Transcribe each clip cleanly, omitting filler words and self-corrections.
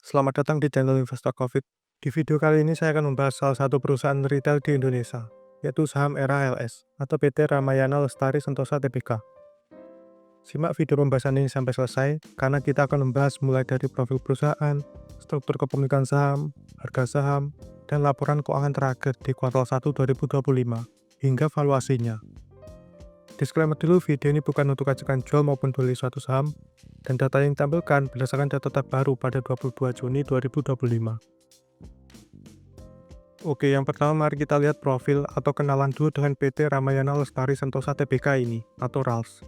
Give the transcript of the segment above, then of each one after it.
Selamat datang di channel Investor Covid. Di video kali ini saya akan membahas salah satu perusahaan retail di Indonesia, yaitu saham RALS atau PT Ramayana Lestari Sentosa Tbk. Simak video pembahasan ini sampai selesai, karena kita akan membahas mulai dari profil perusahaan, struktur kepemilikan saham, harga saham, dan laporan keuangan terakhir di kuartal 1 2025, hingga valuasinya. Disclaimer dulu, video ini bukan untuk ajakan jual maupun beli suatu saham, dan data yang ditampilkan berdasarkan data terbaru pada 22 Juni 2025. Oke, yang pertama mari kita lihat profil atau kenalan dulu dengan PT Ramayana Lestari Sentosa Tbk ini, atau RALS.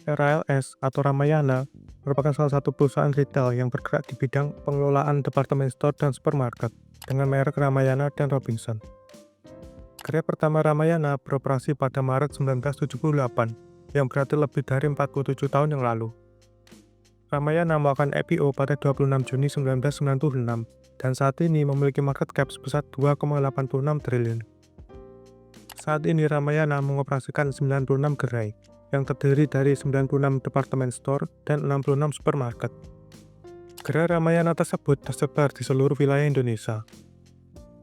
RALS atau Ramayana merupakan salah satu perusahaan retail yang bergerak di bidang pengelolaan departemen store dan supermarket, dengan merek Ramayana dan Robinson. Karya pertama Ramayana beroperasi pada Maret 1978, yang berarti lebih dari 47 tahun yang lalu. Ramayana melakukan IPO pada 26 Juni 1996, dan saat ini memiliki market cap sebesar 2,86 triliun. Saat ini Ramayana mengoperasikan 96 gerai, yang terdiri dari 96 departemen store dan 66 supermarket. Gerai Ramayana tersebut tersebar di seluruh wilayah Indonesia,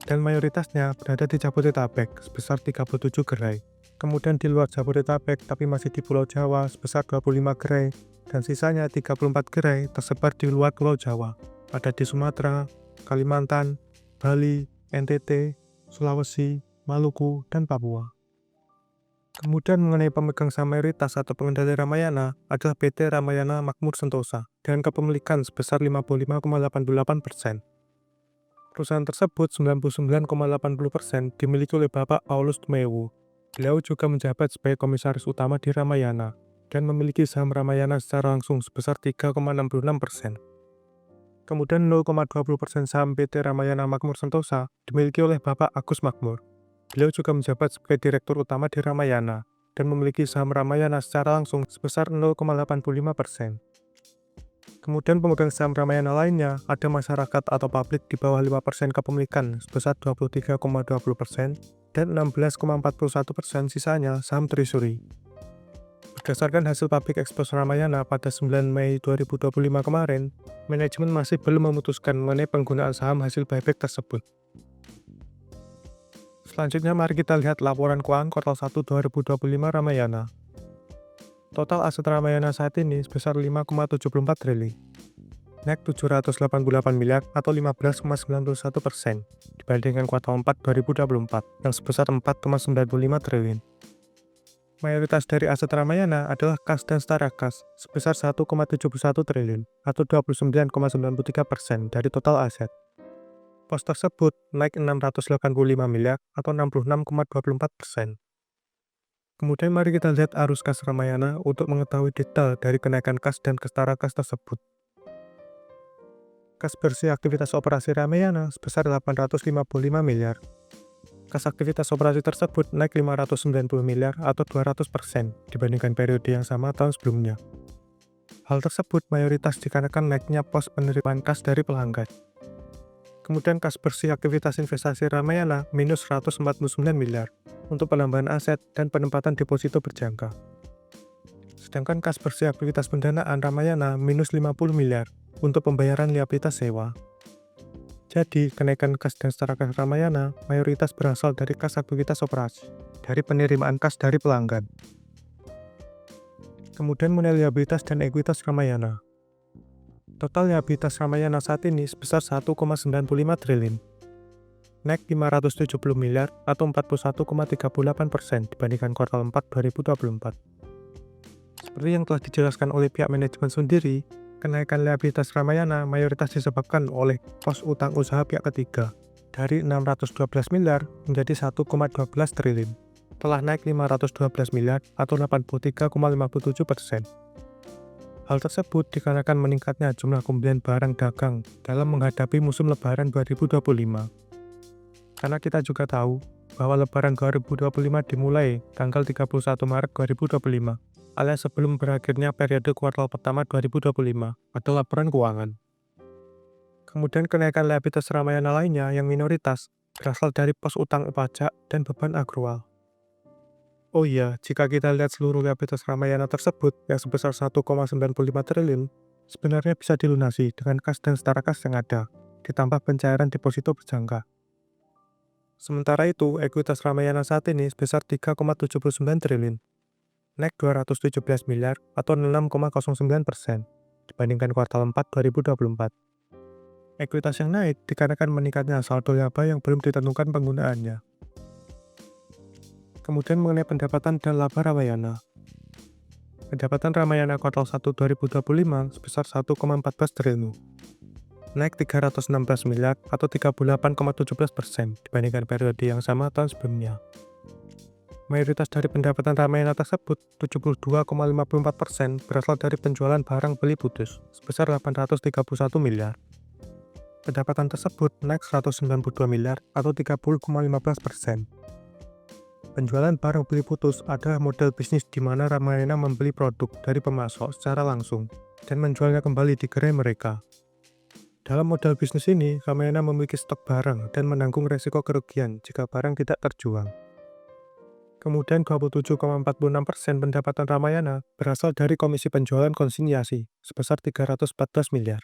dan mayoritasnya berada di Jabodetabek sebesar 37 gerai. Kemudian di luar Jabodetabek tapi masih di Pulau Jawa sebesar 25 gerai, dan sisanya 34 gerai tersebar di luar Pulau Jawa, ada di Sumatera, Kalimantan, Bali, NTT, Sulawesi, Maluku, dan Papua. Kemudian mengenai pemegang saham mayoritas atau pengendali Ramayana adalah PT Ramayana Makmur Sentosa, dengan kepemilikan sebesar 55,88%. Perusahaan tersebut 99,80% dimiliki oleh Bapak Paulus Tumewu. Beliau juga menjabat sebagai komisaris utama di Ramayana, dan memiliki saham Ramayana secara langsung sebesar 3,66%. Kemudian 0,20% saham PT Ramayana Makmur Sentosa dimiliki oleh Bapak Agus Makmur. Beliau juga menjabat sebagai direktur utama di Ramayana, dan memiliki saham Ramayana secara langsung sebesar 0,85%. Kemudian pemegang saham Ramayana lainnya ada masyarakat atau publik di bawah 5% kepemilikan sebesar 23,20%, dan 16,41% sisanya saham treasury. Berdasarkan hasil public exposure Ramayana pada 9 Mei 2025 kemarin, manajemen masih belum memutuskan mengenai penggunaan saham hasil buyback tersebut. Selanjutnya mari kita lihat laporan keuangan kuartal 1 2025 Ramayana. Total aset Ramayana saat ini sebesar 5,74 triliun, naik 788 miliar atau 15,91% dibandingkan kuartal 4 2024 yang sebesar 4,95 triliun. Mayoritas dari aset Ramayana adalah kas dan setara kas sebesar 1,71 triliun atau 29,93% dari total aset. Pos tersebut naik 685 miliar atau 66,24%. Kemudian mari kita lihat arus kas Ramayana untuk mengetahui detail dari kenaikan kas dan setara kas tersebut. Kas bersih aktivitas operasi Ramayana sebesar 855 miliar. Kas aktivitas operasi tersebut naik 590 miliar atau 200% dibandingkan periode yang sama tahun sebelumnya. Hal tersebut mayoritas dikarenakan naiknya pos penerimaan kas dari pelanggan. Kemudian kas bersih aktivitas investasi Ramayana minus 149 miliar untuk penambahan aset dan penempatan deposito berjangka. Sedangkan kas bersih aktivitas pendanaan Ramayana minus 50 miliar untuk pembayaran liabilitas sewa. Jadi, kenaikan kas dan setara kas Ramayana mayoritas berasal dari kas aktivitas operasi, dari penerimaan kas dari pelanggan. Kemudian mengenai liabilitas dan ekuitas Ramayana. Total liabilitas Ramayana saat ini sebesar 1,95 triliun, naik 570 miliar atau 41,38% dibandingkan kuartal 4 2024. Seperti yang telah dijelaskan oleh pihak manajemen sendiri, kenaikan liabilitas Ramayana mayoritas disebabkan oleh pos utang usaha pihak ketiga dari 612 miliar menjadi 1,12 triliun, telah naik 512 miliar atau 83,57%. Hal tersebut dikarenakan meningkatnya jumlah pembelian barang dagang dalam menghadapi musim Lebaran 2025. Karena kita juga tahu bahwa Lebaran 2025 dimulai tanggal 31 Maret 2025, alias sebelum berakhirnya periode kuartal pertama 2025 pada laporan keuangan. Kemudian kenaikan liabilitas Ramayana lainnya yang minoritas berasal dari pos utang pajak dan beban akrual. Oh iya, jika kita lihat seluruh liabilitas Ramayana tersebut yang sebesar 1,95 triliun, Sebenarnya bisa dilunasi dengan kas dan setara kas yang ada, ditambah pencairan deposito berjangka. Sementara itu, ekuitas Ramayana saat ini sebesar 3,79 triliun, naik 217 miliar atau 6,09% dibandingkan kuartal 4 2024. Ekuitas yang naik dikarenakan meningkatnya saldo laba yang belum ditentukan penggunaannya. Kemudian mengenai pendapatan dan laba Ramayana. Pendapatan Ramayana kuartal 1 2025 sebesar 1,14 triliun, naik 316 miliar atau 38,17% dibandingkan periode yang sama tahun sebelumnya. Mayoritas dari pendapatan Ramayana tersebut, 72,54%, berasal dari penjualan barang beli putus sebesar 831 miliar. Pendapatan tersebut naik 192 miliar atau 30,15%. Penjualan barang beli putus adalah model bisnis di mana Ramayana membeli produk dari pemasok secara langsung dan menjualnya kembali di gerai mereka. Dalam model bisnis ini, Ramayana memiliki stok barang dan menanggung resiko kerugian jika barang tidak terjual. Kemudian 27,46% pendapatan Ramayana berasal dari komisi penjualan konsinyasi sebesar 314 miliar.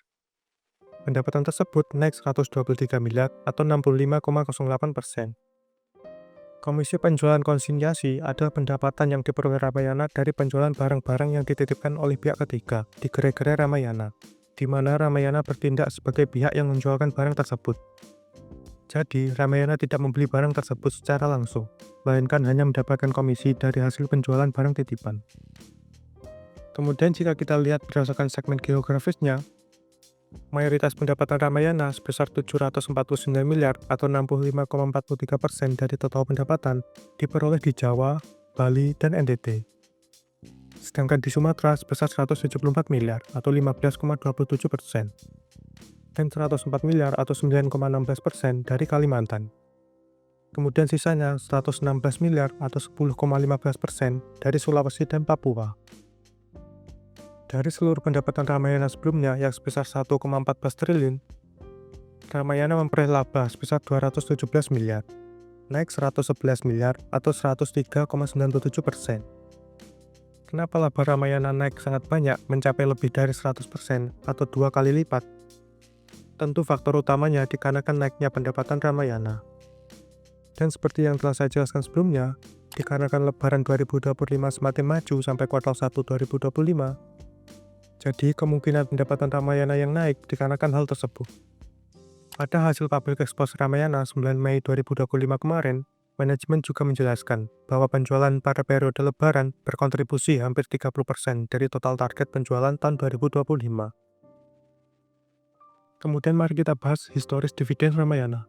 Pendapatan tersebut naik 123 miliar atau 65,08%. Komisi penjualan konsinyasi adalah pendapatan yang diperoleh Ramayana dari penjualan barang-barang yang dititipkan oleh pihak ketiga di gerai-gerai Ramayana, di mana Ramayana bertindak sebagai pihak yang menjualkan barang tersebut. Jadi, Ramayana tidak membeli barang tersebut secara langsung, melainkan hanya mendapatkan komisi dari hasil penjualan barang titipan. Kemudian jika kita lihat berdasarkan segmen geografisnya, mayoritas pendapatan Ramayana sebesar 749 miliar atau 65,43% dari total pendapatan diperoleh di Jawa, Bali, dan NTT. Sedangkan di Sumatera sebesar 174 miliar atau 15,27%. Dan 104 miliar atau 9,16% dari Kalimantan. Kemudian sisanya 116 miliar atau 10,15% dari Sulawesi dan Papua. Dari seluruh pendapatan Ramayana sebelumnya yang sebesar 1,14 triliun, Ramayana memperoleh laba sebesar 217 miliar, naik 111 miliar atau 103,97%. Kenapa laba Ramayana naik sangat banyak, mencapai lebih dari 100% atau 2 kali lipat? Tentu faktor utamanya dikarenakan naiknya pendapatan Ramayana. Dan seperti yang telah saya jelaskan sebelumnya, dikarenakan Lebaran 2025 semakin maju sampai kuartal 1 2025, jadi kemungkinan pendapatan Ramayana yang naik dikarenakan hal tersebut. Pada hasil public expose Ramayana 9 Mei 2025 kemarin, manajemen juga menjelaskan bahwa penjualan pada periode Lebaran berkontribusi hampir 30% dari total target penjualan tahun 2025. Kemudian mari kita bahas historis dividen Ramayana.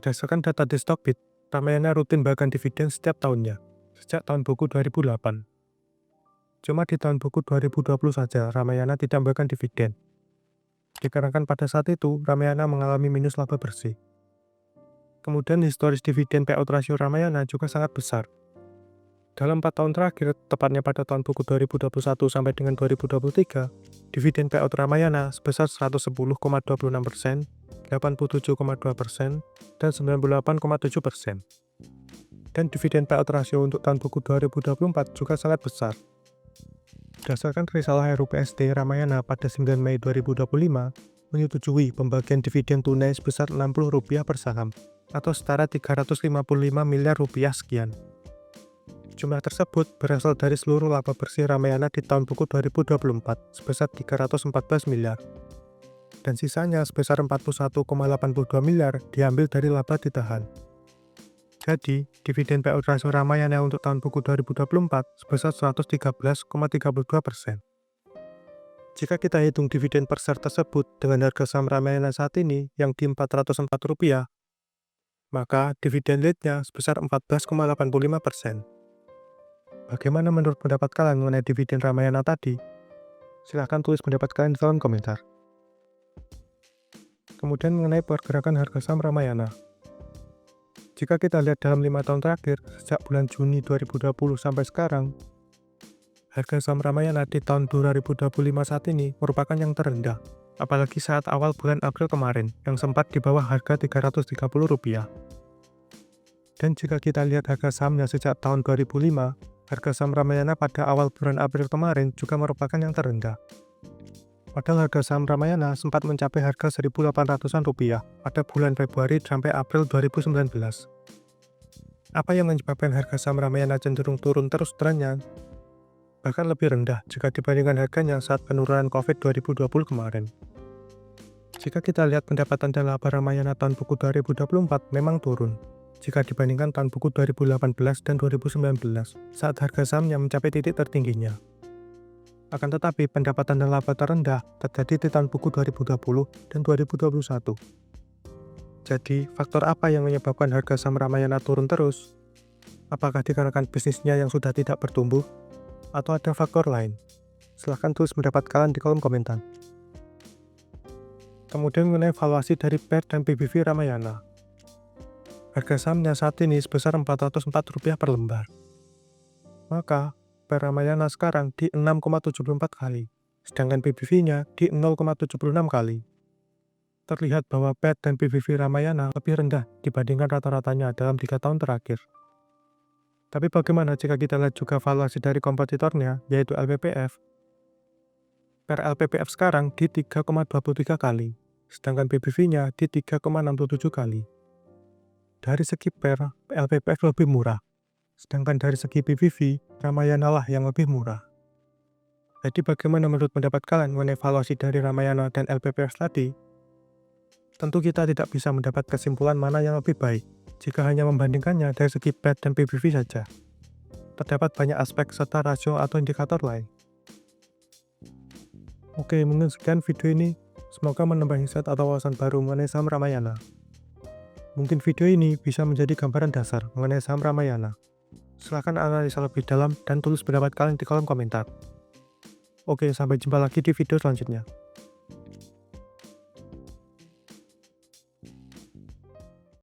Berdasarkan data di Stockbit, Ramayana rutin bahkan dividen setiap tahunnya, sejak tahun buku 2008. Cuma di tahun buku 2020 saja Ramayana tidak memberikan dividen. Dikarenakan pada saat itu, Ramayana mengalami minus laba bersih. Kemudian historis dividen payout ratio Ramayana juga sangat besar. Dalam 4 tahun terakhir, tepatnya pada tahun buku 2021 sampai dengan 2023, dividen payout Ramayana sebesar 110,26%, 87,2%, dan 98,7%. Dan dividen payout ratio untuk tahun buku 2024 juga sangat besar. Berdasarkan risalah RUPST Ramayana pada 9 Mei 2025, menyetujui pembagian dividen tunai sebesar Rp60 per saham, atau setara Rp355 miliar sekian. Jumlah tersebut berasal dari seluruh laba bersih Ramayana di tahun buku 2024 sebesar Rp314 miliar. Dan sisanya sebesar Rp41,82 miliar diambil dari laba ditahan. Jadi, dividen payout ratio Ramayana untuk tahun buku 2024 sebesar 113,32%. Jika kita hitung dividen per share tersebut dengan harga saham Ramayana saat ini yang di Rp404, maka dividen yield-nya sebesar 14,85%. Bagaimana menurut pendapat kalian mengenai dividen Ramayana tadi? Silahkan tulis pendapat kalian di kolom komentar. Kemudian mengenai pergerakan harga saham Ramayana. Jika kita lihat dalam 5 tahun terakhir, sejak bulan Juni 2020 sampai sekarang, harga saham Ramayana di tahun 2025 saat ini merupakan yang terendah, apalagi saat awal bulan April kemarin, yang sempat di bawah harga Rp330. Dan jika kita lihat harga sahamnya sejak tahun 2005, harga saham Ramayana pada awal bulan April kemarin juga merupakan yang terendah. Padahal harga saham Ramayana sempat mencapai harga 1.800-an rupiah pada bulan Februari sampai April 2019. Apa yang menyebabkan harga saham Ramayana cenderung turun terus trennya? Bahkan lebih rendah jika dibandingkan harganya saat penurunan COVID 2020 kemarin. Jika kita lihat pendapatan dan laba Ramayana tahun buku 2024 memang turun jika dibandingkan tahun buku 2018 dan 2019 saat harga sahamnya mencapai titik tertingginya. Akan tetapi, pendapatan dan laba terendah terjadi di tahun buku 2020 dan 2021. Jadi, faktor apa yang menyebabkan harga saham Ramayana turun terus? Apakah dikarenakan bisnisnya yang sudah tidak bertumbuh? Atau ada faktor lain? Silahkan tulis pendapat kalian di kolom komentar. Kemudian mengenai valuasi dari PER dan PBV Ramayana. Harga sahamnya saat ini sebesar Rp404 per lembar. Maka, PER Ramayana sekarang di 6,74 kali, sedangkan PBV-nya di 0,76 kali. Terlihat bahwa PER dan PBV Ramayana lebih rendah dibandingkan rata-ratanya dalam 3 tahun terakhir. Tapi bagaimana jika kita lihat juga valuasi dari kompetitornya, yaitu LPPF? PER LPPF sekarang di 3,23 kali, sedangkan PBV-nya di 3,67 kali. Dari segi PER, LPPF lebih murah, sedangkan dari segi PBV, Ramayana lah yang lebih murah. Jadi bagaimana menurut pendapat kalian mengenai valuasi dari Ramayana dan LPPF tadi? Tentu kita tidak bisa mendapat kesimpulan mana yang lebih baik jika hanya membandingkannya dari segi PER dan PBV saja. Terdapat banyak aspek serta rasio atau indikator lain. Oke, mungkin sekian video ini. Semoga menambah insight atau wawasan baru mengenai saham Ramayana. Mungkin video ini bisa menjadi gambaran dasar mengenai saham Ramayana. Silahkan analisa lebih dalam dan tulis pendapat kalian di kolom komentar. Oke, sampai jumpa lagi di video selanjutnya.